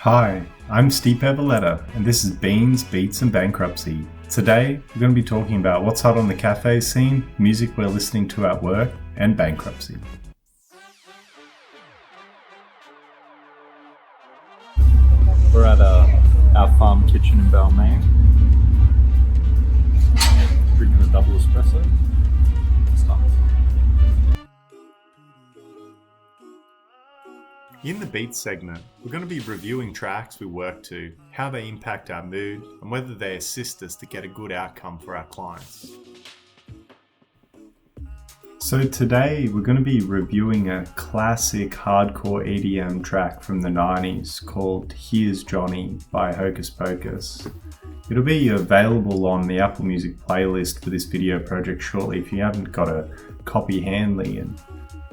Hi, I'm Stipe Vuleta, and this is Beans, Beats and Bankruptcy. Today, we're going to be talking about what's hot on the cafe scene, music we're listening to at work, and bankruptcy. We're at our farm kitchen in Balmain. Drinking a double espresso. It's nice. In the Beats segment, we're going to be reviewing tracks we work to, how they impact our mood, and whether they assist us to get a good outcome for our clients. So today we're going to be reviewing a classic hardcore EDM track from the 90s called Here's Johnny by Hocus Pocus. It'll be available on the Apple Music playlist for this video project shortly if you haven't got a copy handy, and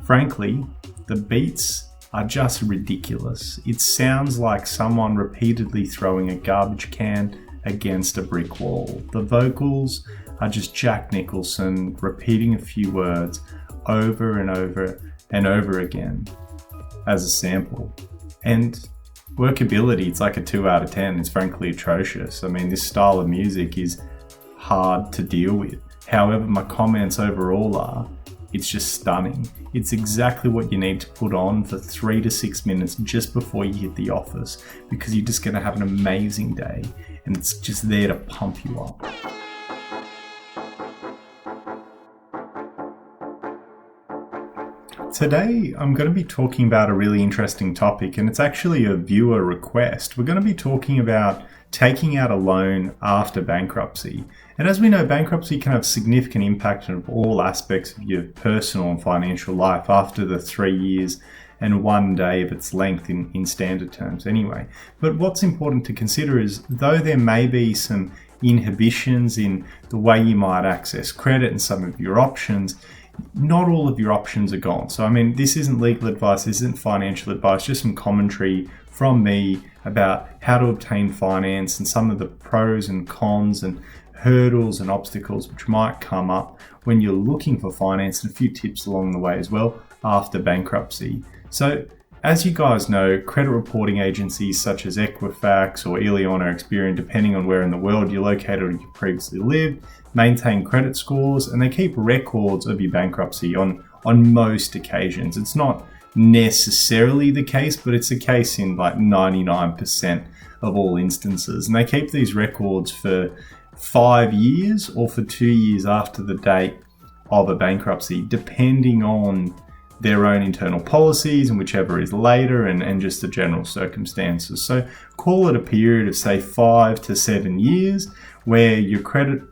frankly, the beats are just ridiculous. It sounds like someone repeatedly throwing a garbage can against a brick wall. The vocals are just Jack Nicholson repeating a few words over and over and over again as a sample. And workability, it's like a 2 out of 10. It's frankly atrocious. I mean, this style of music is hard to deal with. However, my comments overall are, it's just stunning. It's exactly what you need to put on for 3 to 6 minutes just before you hit the office, because you're just going to have an amazing day and it's just there to pump you up. Today, I'm going to be talking about a really interesting topic, and it's actually a viewer request. We're going to be talking about taking out a loan after bankruptcy. And as we know, bankruptcy can have significant impact on all aspects of your personal and financial life after the 3 years and 1 day of its length in standard terms anyway. But what's important to consider is, though there may be some inhibitions in the way you might access credit and some of your options, not all of your options are gone. So I mean, this isn't legal advice, this isn't financial advice, just some commentary from me about how to obtain finance and some of the pros and cons and hurdles and obstacles which might come up when you're looking for finance, and a few tips along the way as well after bankruptcy. So as you guys know, credit reporting agencies such as Equifax or Elion or Experian, depending on where in the world you're located or you previously lived, maintain credit scores, and they keep records of your bankruptcy on most occasions. It's not necessarily the case, but it's the case in like 99% of all instances. And they keep these records for 5 years or for 2 years after the date of a bankruptcy, depending on their own internal policies and whichever is later and just the general circumstances. So call it a period of say 5 to 7 years where your credit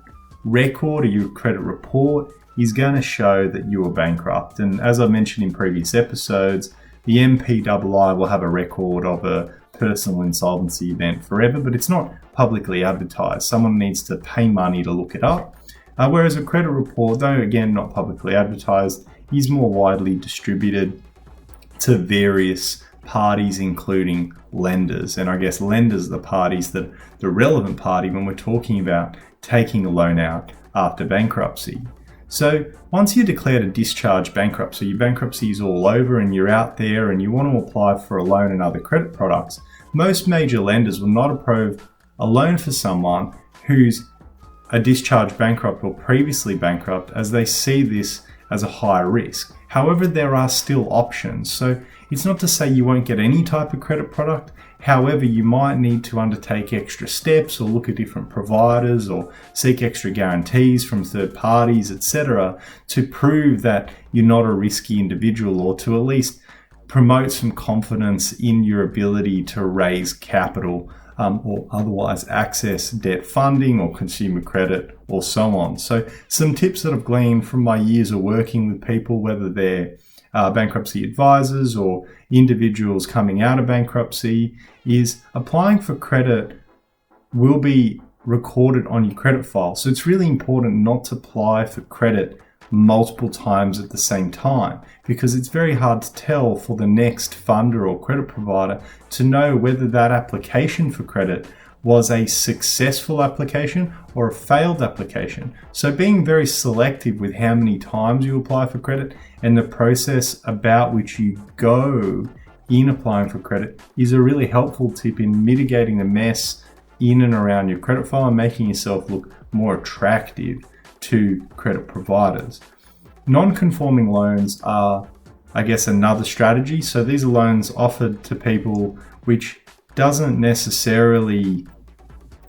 record or your credit report is going to show that you were bankrupt. And as I mentioned in previous episodes, the MPII will have a record of a personal insolvency event forever, but it's not publicly advertised. Someone needs to pay money to look it up. Whereas a credit report, though again not publicly advertised, is more widely distributed to various parties, including lenders. And I guess lenders are the parties that the relevant party when we're talking about taking a loan out after bankruptcy. So once you're declared a discharged bankruptcy, your bankruptcy is all over and you're out there and you want to apply for a loan and other credit products, most major lenders will not approve a loan for someone who's a discharged bankrupt or previously bankrupt, as they see this as a high risk. However, there are still options. So it's not to say you won't get any type of credit product. However, you might need to undertake extra steps or look at different providers or seek extra guarantees from third parties, etc., to prove that you're not a risky individual, or to at least promote some confidence in your ability to raise capital or otherwise access debt funding or consumer credit or so on. So some tips that I've gleaned from my years of working with people, whether they're bankruptcy advisors or individuals coming out of bankruptcy, is applying for credit will be recorded on your credit file. So it's really important not to apply for credit multiple times at the same time, because it's very hard to tell for the next funder or credit provider to know whether that application for credit was a successful application or a failed application. So being very selective with how many times you apply for credit and the process about which you go in applying for credit is a really helpful tip in mitigating the mess in and around your credit file and making yourself look more attractive to credit providers. Non-conforming loans are, I guess, another strategy. So these are loans offered to people which doesn't necessarily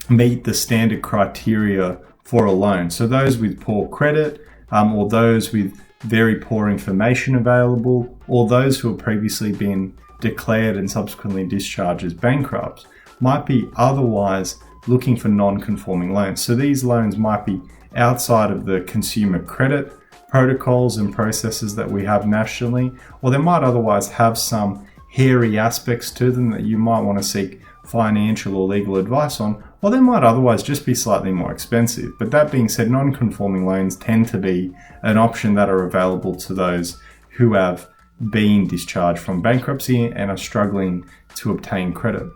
meet the standard criteria for a loan. So those with poor credit, or those with very poor information available, or those who have previously been declared and subsequently discharged as bankrupts, might be otherwise looking for non-conforming loans. So these loans might be outside of the consumer credit protocols and processes that we have nationally, or they might otherwise have some hairy aspects to them that you might want to seek financial or legal advice on, or they might otherwise just be slightly more expensive. But that being said, non-conforming loans tend to be an option that are available to those who have been discharged from bankruptcy and are struggling to obtain credit.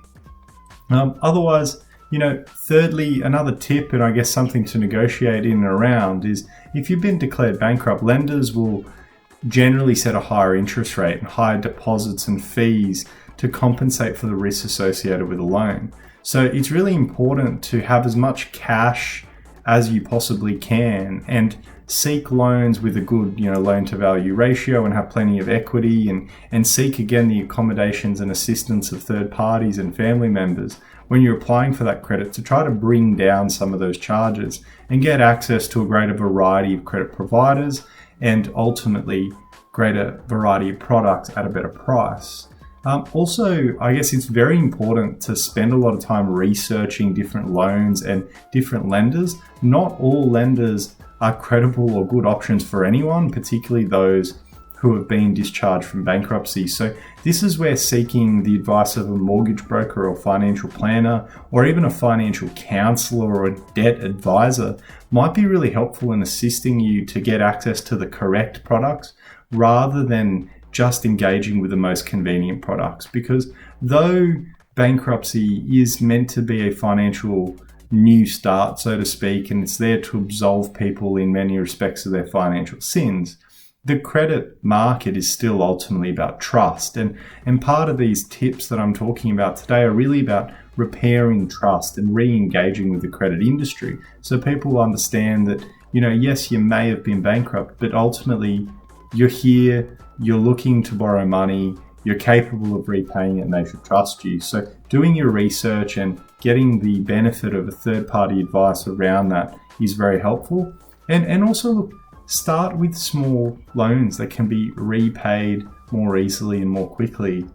Otherwise, thirdly, another tip, and I guess something to negotiate in and around, is if you've been declared bankrupt, lenders will generally set a higher interest rate and higher deposits and fees to compensate for the risks associated with a loan. So it's really important to have as much cash as you possibly can and seek loans with a good loan to value ratio and have plenty of equity, and seek again the accommodations and assistance of third parties and family members when you're applying for that credit to try to bring down some of those charges and get access to a greater variety of credit providers and ultimately greater variety of products at a better price. Also, I guess it's very important to spend a lot of time researching different loans and different lenders. Not all lenders are credible or good options for anyone, particularly those who have been discharged from bankruptcy. So this is where seeking the advice of a mortgage broker or financial planner, or even a financial counselor or a debt advisor, might be really helpful in assisting you to get access to the correct products rather than just engaging with the most convenient products. Because though bankruptcy is meant to be a financial new start, so to speak, and it's there to absolve people in many respects of their financial sins, the credit market is still ultimately about trust. And part of these tips that I'm talking about today are really about repairing trust and re-engaging with the credit industry. So people understand that, yes, you may have been bankrupt, but ultimately you're here, you're looking to borrow money, you're capable of repaying it, and they should trust you. So doing your research and getting the benefit of a third-party advice around that is very helpful. And also, look, start with small loans that can be repaid more easily and more quickly.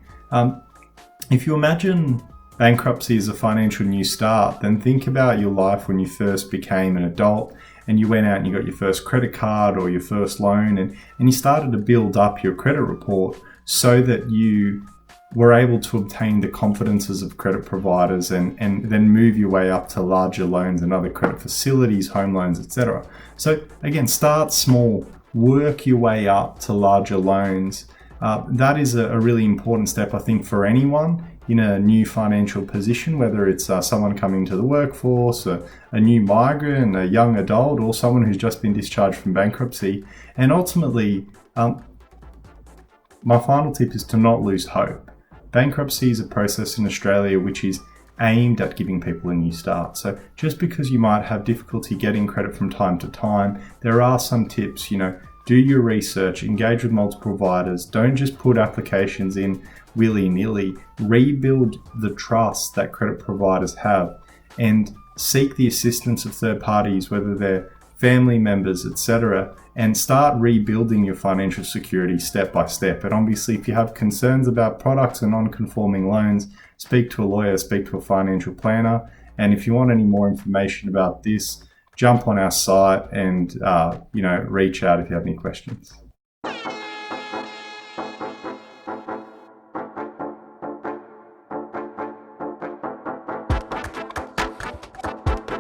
If you imagine bankruptcy as a financial new start, then think about your life when you first became an adult and you went out and you got your first credit card or your first loan, and you started to build up your credit report so that you were able to obtain the confidences of credit providers and then move your way up to larger loans and other credit facilities, home loans, etc. So again, start small, work your way up to larger loans. That is a really important step, I think, for anyone in a new financial position, whether it's someone coming to the workforce, a new migrant, a young adult, or someone who's just been discharged from bankruptcy. And ultimately, my final tip is to not lose hope. Bankruptcy is a process in Australia which is aimed at giving people a new start. So just because you might have difficulty getting credit from time to time, there are some tips. Do your research, engage with multiple providers, don't just put applications in willy-nilly, rebuild the trust that credit providers have, and seek the assistance of third parties, whether they're family members, etc., and start rebuilding your financial security step by step. And obviously, if you have concerns about products and non-conforming loans, speak to a lawyer, speak to a financial planner. And if you want any more information about this, jump on our site and reach out if you have any questions.